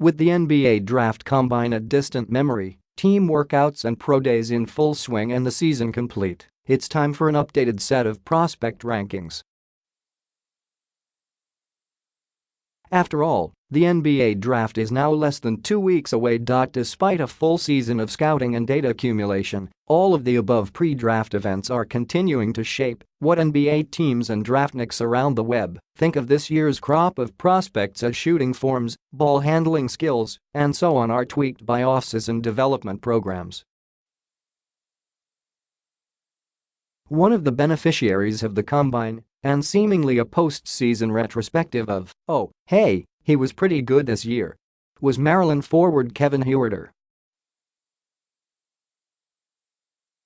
With the NBA Draft Combine a distant memory, team workouts and pro days in full swing and the season complete, it's time for an updated set of prospect rankings. After all, the NBA Draft is now less than 2 weeks away. Despite a full season of scouting and data accumulation, all of the above pre-draft events are continuing to shape what NBA teams and draftniks around the web think of this year's crop of prospects as shooting forms, ball handling skills, and so on are tweaked by offseason development programs. One of the beneficiaries of the Combine, and seemingly a postseason retrospective of, "Oh, hey, he was pretty good this year," was Maryland forward Kevin Huerter.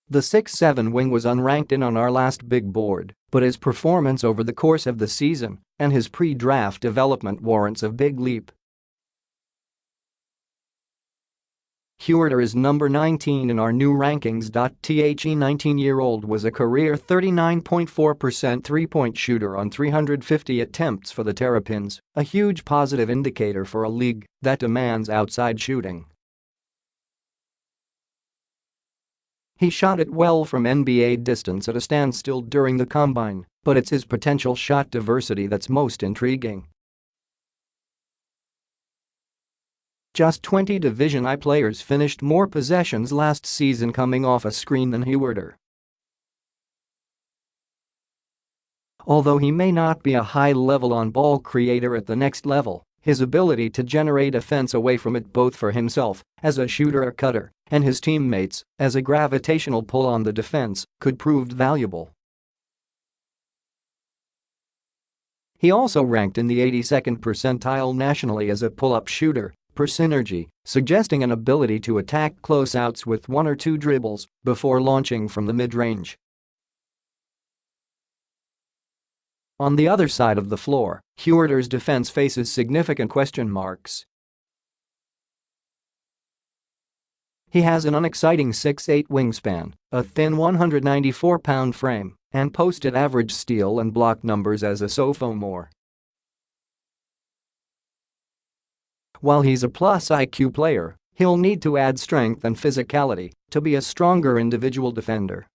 The 6'7" wing was unranked in on our last big board, but his performance over the course of the season and his pre-draft development warrants a big leap. Huerter is number 19 in our new rankings. The 19-year-old was a career 39.4% three-point shooter on 350 attempts for the Terrapins, a huge positive indicator for a league that demands outside shooting. He shot it well from NBA distance at a standstill during the Combine, but it's his potential shot diversity that's most intriguing. Just 20 Division I players finished more possessions last season coming off a screen than Huerter. Although he may not be a high-level on-ball creator at the next level, his ability to generate offense away from it both for himself, as a shooter or cutter, and his teammates, as a gravitational pull on the defense, could prove valuable. He also ranked in the 82nd percentile nationally as a pull-up shooter per synergy, suggesting an ability to attack closeouts with 1 or 2 dribbles before launching from the mid-range. On the other side of the floor, Huerter's defense faces significant question marks. He has an unexciting 6'8" wingspan, a thin 194-pound frame, and posted average steal and block numbers as a sophomore. While he's a plus IQ player, he'll need to add strength and physicality to be a stronger individual defender.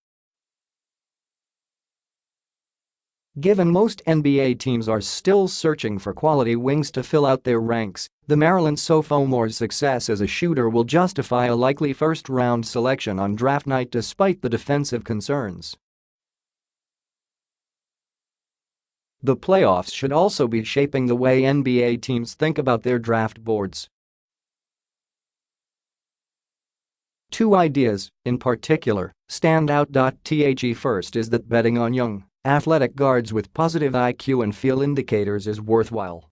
Given most NBA teams are still searching for quality wings to fill out their ranks, the Maryland sophomore's success as a shooter will justify a likely first-round selection on draft night despite the defensive concerns. The playoffs should also be shaping the way NBA teams think about their draft boards. 2 ideas, in particular, stand out. The first is that betting on young, athletic guards with positive IQ and feel indicators is worthwhile.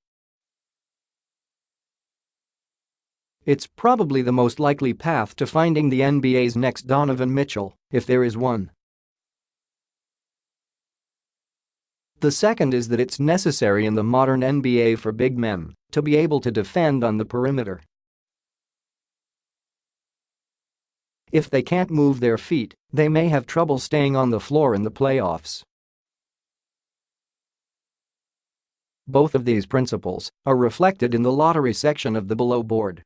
It's probably the most likely path to finding the NBA's next Donovan Mitchell, if there is one. The second is that it's necessary in the modern NBA for big men to be able to defend on the perimeter. If they can't move their feet, they may have trouble staying on the floor in the playoffs. Both of these principles are reflected in the lottery section of the below board.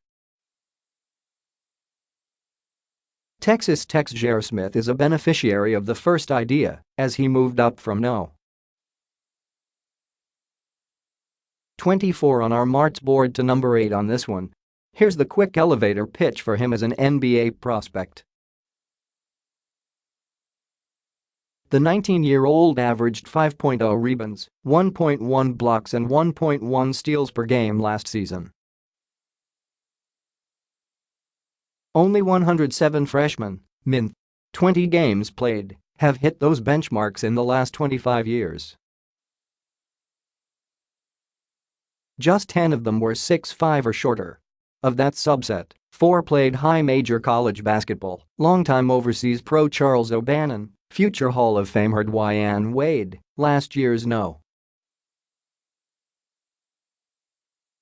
Texas Tech's J.R. Smith is a beneficiary of the first idea, as he moved up from no. 24 on our Marts board to number 8 on this one. Here's the quick elevator pitch for him as an NBA prospect. The 19-year-old averaged 5.0 rebounds, 1.1 blocks and 1.1 steals per game last season. Only 107 freshmen, min. 20 games played, have hit those benchmarks in the last 25 years. Just 10 of them were 6'5" or shorter. Of that subset, 4 played high major college basketball. Longtime overseas pro Charles O'Bannon, future Hall of Famer Dwyane Wade, last year's no.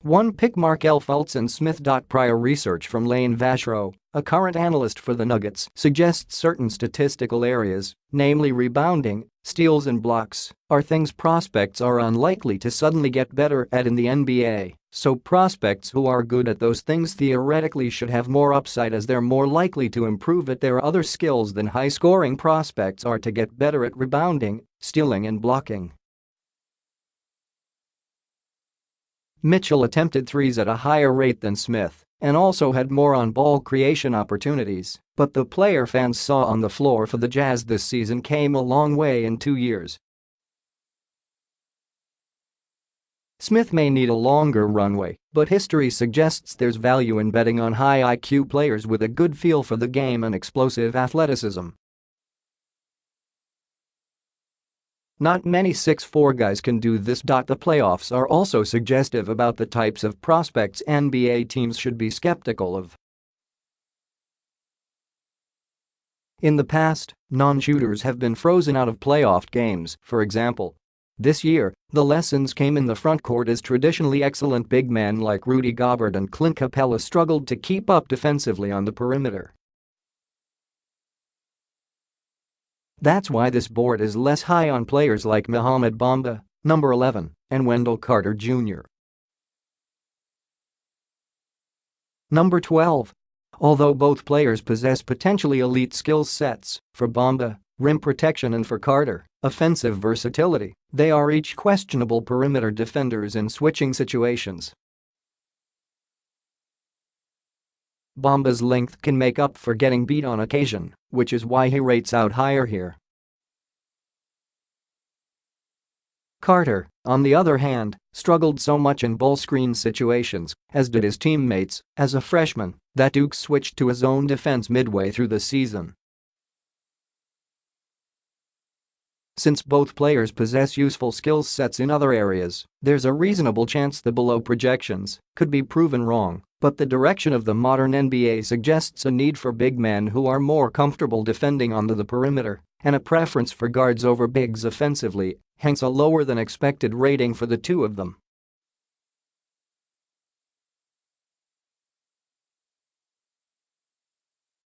1 pick Markelle Fultz and Smith. Prior research from Lane Vachereau, a current analyst for the Nuggets, suggests certain statistical areas, namely rebounding, steals and blocks are things prospects are unlikely to suddenly get better at in the NBA, so prospects who are good at those things theoretically should have more upside as they're more likely to improve at their other skills than high-scoring prospects are to get better at rebounding, stealing and blocking. Mitchell attempted threes at a higher rate than Smith and also had more on-ball creation opportunities, but the player fans saw on the floor for the Jazz this season came a long way in 2 years. Smith may need a longer runway, but history suggests there's value in betting on high IQ players with a good feel for the game and explosive athleticism. Not many 6'4" guys can do this. The playoffs are also suggestive about the types of prospects NBA teams should be skeptical of. In the past, non-shooters have been frozen out of playoff games, for example. This year, the lessons came in the frontcourt as traditionally excellent big men like Rudy Gobert and Clint Capella struggled to keep up defensively on the perimeter. That's why this board is less high on players like Mohamed Bamba, number 11, and Wendell Carter Jr. Number 12. Although both players possess potentially elite skill sets, for Bamba, rim protection, and for Carter, offensive versatility, they are each questionable perimeter defenders in switching situations. Bamba's length can make up for getting beat on occasion, which is why he rates out higher here. Carter, on the other hand, struggled so much in ball screen situations, as did his teammates, as a freshman, that Duke switched to a zone defense midway through the season. Since both players possess useful skill sets in other areas, there's a reasonable chance the below projections could be proven wrong, but the direction of the modern NBA suggests a need for big men who are more comfortable defending on the perimeter and a preference for guards over bigs offensively, hence a lower than expected rating for the two of them.